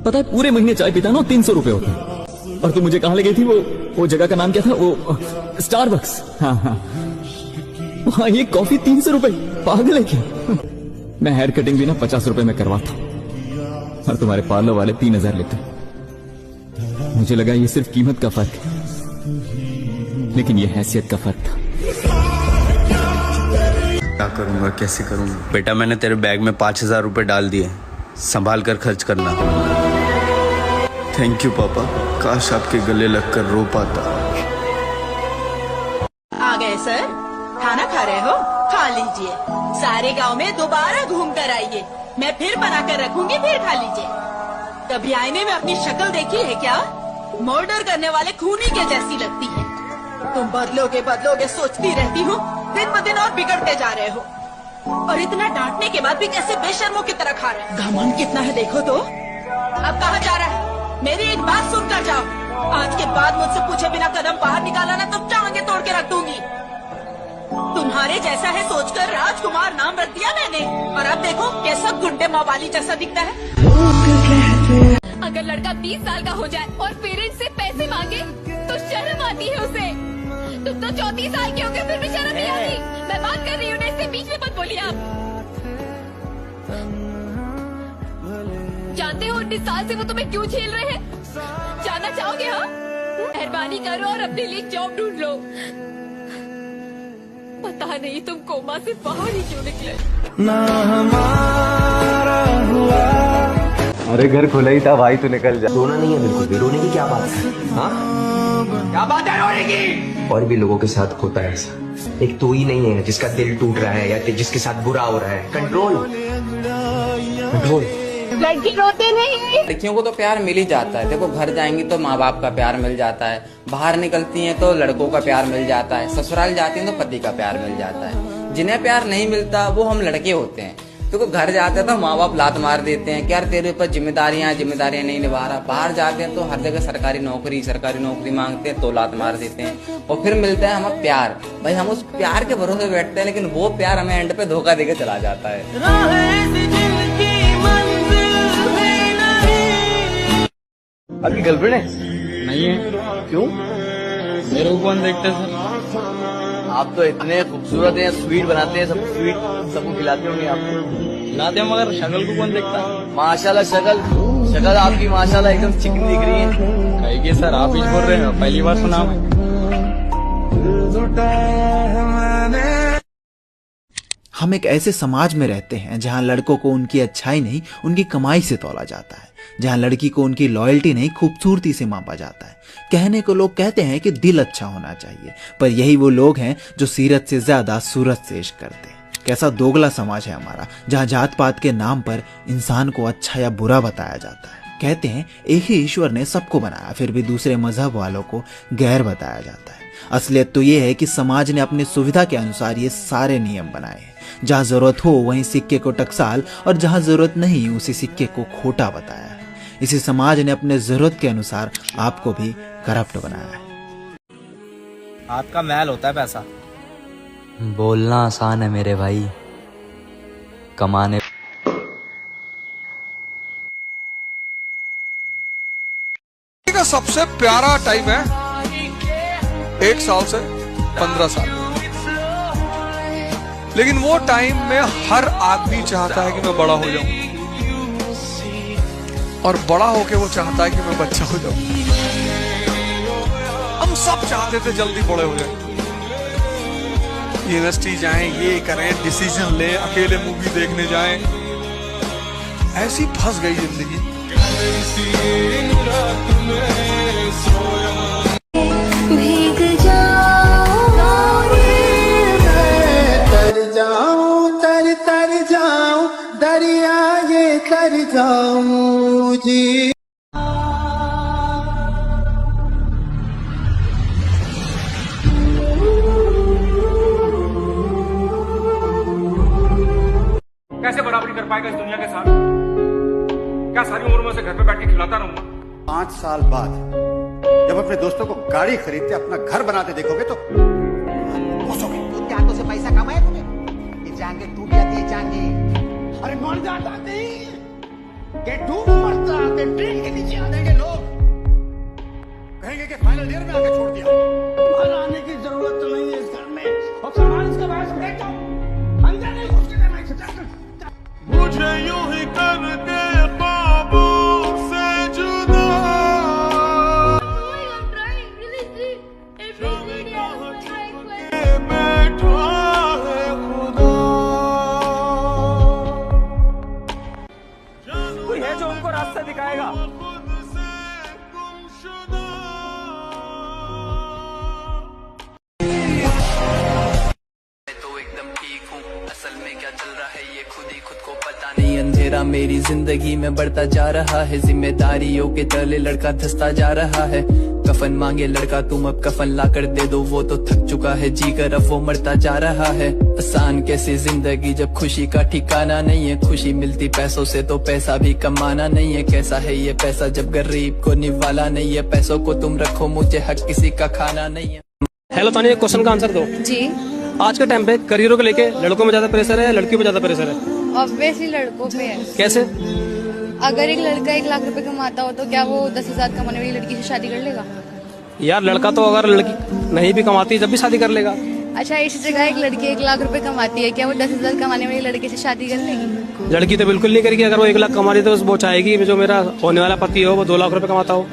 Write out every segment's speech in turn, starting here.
पता है पूरे महीने चाय पीता ना 300 रुपए होते हैं। और तू मुझे कहाँ ले गई थी, वो जगह का नाम क्या था, वो स्टारबक्स। हाँ हाँ, वहाँ ये कॉफी 300 रुपए, पागल है क्या? मैं हेयर कटिंग भी ना 50 रुपए में करवाता हूँ और तुम्हारे पार्लर वाले 3000 लेते। मुझे लगा ये सिर्फ कीमत का फर्क है, लेकिन ये हैसियत का फर्क था। क्या करूंगा, कैसे करूंगा? बेटा मैंने तेरे बैग में 5000 रुपए डाल दिए, संभाल कर खर्च करना। थैंक यू पापा, काश आपके गले लगकर रो पाता। आ गए सर, खाना खा रहे हो? खा लीजिए। सारे गांव में दोबारा घूम कर आइए, मैं फिर बना कर रखूंगी, फिर खा लीजिए। कभी आईने में अपनी शक्ल देखी है क्या? मर्डर करने वाले खूनी के जैसी लगती है। तुम बदलोगे बदलोगे सोचती रहती हूँ, दिन ब दिन और बिगड़ते जा रहे हो। और इतना डांटने के बाद भी कैसे बेशर्मों की तरह खा रहे हैं। घमंड कितना है देखो तो। अब कहाँ जा रहा है? मेरी एक बात सुनकर जाओ, आज के बाद मुझसे पूछे बिना कदम बाहर निकाला ना तो टांगे तोड़ के रख दूंगी। तुम्हारे जैसा है सोचकर राजकुमार नाम रख दिया मैंने, और अब देखो कैसा गुंडे मवाली जैसा दिखता है। अगर लड़का 20 साल का हो जाए और पेरेंट्स से पैसे मांगे तो शर्म आती है उसे। तुम तो 34 साल के हो गए फिर भी शर्म नहीं आती। मैं बात कर रही हूँ ना, इससे बीच में मत बोलिए आप। जानते हो 19 साल से वो तुम्हें क्यों झेल रहे हैं? जानना चाहोगे? हाँ, मेहरबानी करो और अपने लिए जॉब ढूंढ लो। पता नहीं तुम कोमा से बाहर ही क्यों निकले। ना हमारा हुआ। अरे घर खुला ही था भाई, तू निकल जा। रोना नहीं है बिल्कुल भी, रोने की क्या बात है? हाँ, क्या बात है रोने की? और भी लोगों के साथ होता है ऐसा। एक तू ही नहीं है जिसका दिल टूट रहा है या जिसके साथ बुरा हो रहा है। Control control. लड़की रोते नहीं। लड़कियों को तो प्यार मिल ही जाता है। देखो घर जाएंगी तो माँ बाप का प्यार मिल जाता है, बाहर निकलती हैं तो लड़कों का प्यार मिल जाता है, ससुराल जाती हैं तो पति का प्यार मिल जाता है। जिन्हें प्यार नहीं मिलता वो हम लड़के होते हैं। देखो घर जाते हैं तो माँ बाप लात मार देते हैं कि यार तेरे ऊपर जिम्मेदारियां नहीं निभा रहा। बाहर जाते हैं तो हर जगह सरकारी नौकरी मांगते हैं तो लात मार देते हैं। और फिर मिलता है हमें प्यार, भाई हम उस प्यार के भरोसे बैठते हैं, लेकिन वो प्यार हमें एंड पे धोखा देके चला जाता है। आपकी गर्लफ्रेंड है? नहीं है। क्यों? मेरे को कौन देखता है सर? आप तो इतने खूबसूरत हैं, स्वीट बनाते हैं, सब स्वीट सबको खिलाते होंगे आप। खिलाते हैं मगर शक्ल को कौन देखता है? माशाल्लाह शक्ल आपकी माशाल्लाह एकदम चिकनी दिख रही है। कहिए सर, आप ही बोल रहे हो, पहली बार सुना मैं। हम एक ऐसे समाज में रहते हैं जहां लड़कों को उनकी अच्छाई नहीं उनकी कमाई से तौला जाता है, जहां लड़की को उनकी लॉयल्टी नहीं खूबसूरती से मापा जाता है। कहने को लोग कहते हैं कि दिल अच्छा होना चाहिए, पर यही वो लोग हैं जो सीरत से ज्यादा सूरत से इश्क करते हैं। कैसा दोगला समाज है हमारा, जहां जात पात के नाम पर इंसान को अच्छा या बुरा बताया जाता है। कहते हैं एक ही ईश्वर ने सबको बनाया, फिर भी दूसरे मजहब वालों को गैर बताया जाता है। असलियत तो ये है कि समाज ने अपनी सुविधा के अनुसार ये सारे नियम बनाए हैं। जहां जरूरत हो वहीं सिक्के को टकसाल और जहां जरूरत नहीं उसी सिक्के को खोटा बताया है। इसी समाज ने अपने जरूरत के अनुसार आपको भी करप्ट बनाया है। हाथ का मैल होता है पैसा। बोलना आसान है मेरे भाई, कमाने का सबसे प्यारा टाइम है 1 साल से 15 साल, लेकिन वो टाइम में हर आदमी चाहता है कि मैं बड़ा हो जाऊं, और बड़ा होके वो चाहता है कि मैं बच्चा हो जाऊं। हम सब चाहते थे जल्दी बड़े हो जाए, यूनिवर्सिटी जाएं, ये करें, डिसीजन लें, अकेले मूवी देखने जाएं। ऐसी फंस गई जिंदगी। भीग जाओ तर जाऊं दरिया ये तर जाऊं जी। कैसे बराबरी कर पाएगा इस दुनिया के साथ? क्या सारी उम्र में से घर पे बैठ के खिलाता रहूंगा? 5 साल बाद जब अपने दोस्तों को गाड़ी खरीदते अपना घर बनाते देखोगे तो खुश हाथों से पैसा कमाया तूने? ये जान टूट जाती है, जान। अरे मर जाता नहीं, डूब मरता, बीए के फाइनल ईयर में आके छोड़ दिया। तुम्हारा आने की जरूरत तो नहीं है इस घर में, और सामान इसके बाहर से फेंक दो। अंदर नहीं घुस के करना है। मुझे यूं ही करके ख्वाबों से जुदा बैठा है खुदा। कोई है जो उनको रास्ता दिखाएगा? अंधेरा मेरी जिंदगी में बढ़ता जा रहा है, जिम्मेदारियों के तले लड़का धंसता जा रहा है। कफन मांगे लड़का तुम अब कफन ला कर दे दो, वो तो थक चुका है जीकर अब वो मरता जा रहा है। आसान कैसी जिंदगी जब खुशी का ठिकाना नहीं है, खुशी मिलती पैसों से तो पैसा भी कमाना नहीं है। कैसा है ये पैसा जब गरीब को निवाला नहीं है, पैसों को तुम रखो मुझे हक किसी का खाना नहीं है। हेलो तानी, एक क्वेश्चन का आंसर दो जी। आज के टाइम पे करियरों को लेके लड़कों में ज्यादा प्रेशर है या लड़कियों में ज्यादा प्रेशर है? ऑब्वियसली लड़कों पे है। कैसे? अगर एक लड़का 1 लाख रुपए कमाता हो तो क्या वो 10,000 कमाने वाली लड़की से शादी कर लेगा? यार लड़का तो अगर लड़की नहीं भी कमाती जब भी शादी कर लेगा। अच्छा, इसी जगह एक लड़की 1 लाख रुपए कमाती है, क्या वो 10,000 कमाने वाली लड़के से शादी कर लेगी? लड़की तो बिल्कुल नहीं करेगी। अगर वो 1 लाख कमा रही तो वो चाहेगी जो मेरा होने वाला पति हो वो 2 लाख रुपए कमाता हो।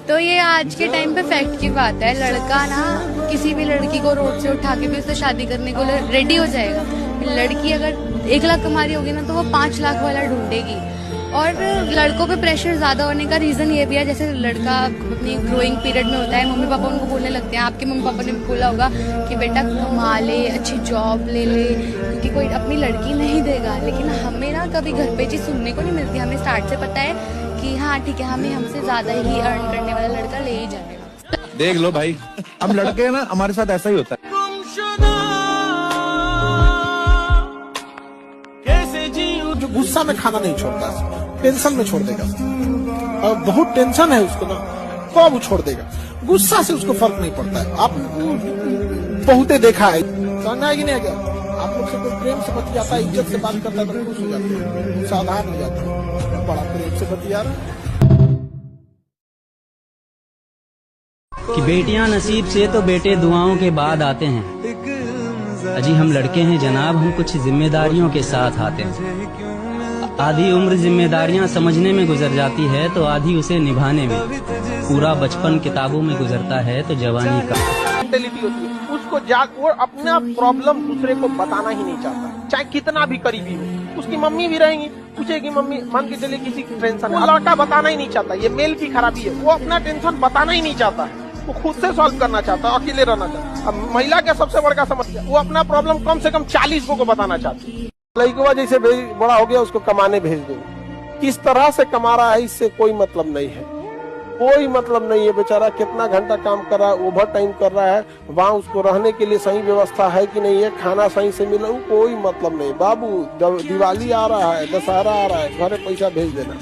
तो ये आज के टाइम पे फैक्ट की बात है। लड़का ना किसी भी लड़की को रोड से उठा के भी उससे शादी करने को रेडी हो जाएगा। लड़की अगर 1 लाख कमा रही होगी ना तो वो 5 लाख वाला ढूंढेगी। और लड़कों पे प्रेशर ज्यादा होने का रीजन ये भी है, जैसे लड़का अपनी ग्रोइंग पीरियड में होता है, मम्मी पापा उनको बोलने लगते हैं, आपके मम्मी पापा ने बोला होगा कि बेटा कमा ले, अच्छी जॉब ले ले, क्योंकि कोई अपनी लड़की नहीं देगा। लेकिन हमें ना कभी घर पे चीज सुनने को नहीं मिलती। हमें स्टार्ट से पता है कि हाँ ठीक है, हमें हमसे ज्यादा ही अर्न करने वाला लड़का ले ही जाएगा। देख लो भाई, हम लड़के हैं ना, हमारे साथ ऐसा ही होता है। जो गुस्सा में खाना नहीं छोड़ता, टेंशन में छोड़ देगा। और बहुत टेंशन है उसको ना, तो अब वो छोड़ देगा। गुस्सा से उसको फर्क नहीं पड़ता है। आप बहुते देखा है, समझ आएगी नहीं क्या? आप लोग से कोई प्रेम से बतियाता है, इज्जत से बात करता है तो खुश हो जाते हैं, सावधान हो जाते हैं, बड़ा प्रेम से बतिया रहा। कि बेटियां नसीब से तो बेटे दुआओं के बाद आते हैं। अजी हम लड़के हैं जनाब, हम कुछ जिम्मेदारियों के साथ आते हैं। आधी उम्र जिम्मेदारियां समझने में गुजर जाती है तो आधी उसे निभाने में। पूरा बचपन किताबों में गुजरता है तो जवानी का मेंटेलिटी होती है, उसको वो अपना प्रॉब्लम दूसरे को बताना ही नहीं चाहता, चाहे कितना भी करीबी हो। उसकी मम्मी भी रहेंगी, पूछेगी मम्मी, मान के चलिए किसी की टेंशन है, लड़का बताना ही नहीं चाहता। ये मेल की खराबी है, वो अपना टेंशन बताना ही नहीं चाहता, वो खुद से सॉल्व करना चाहता है, अकेले रहना चाहता है। अब महिला का सबसे बड़ा समस्या, वो अपना प्रॉब्लम कम से कम 40 को बताना चाहती है। लड़का जैसे बड़ा हो गया उसको कमाने भेज दो, किस तरह से कमा रहा है इससे कोई मतलब नहीं है, कोई मतलब नहीं है। बेचारा कितना घंटा काम कर रहा है, ओवर टाइम कर रहा है, वहाँ उसको रहने के लिए सही व्यवस्था है कि नहीं है, खाना सही से मिला, कोई मतलब नहीं। बाबू दिवाली आ रहा है, दशहरा आ रहा है, घरे पैसा भेज देना।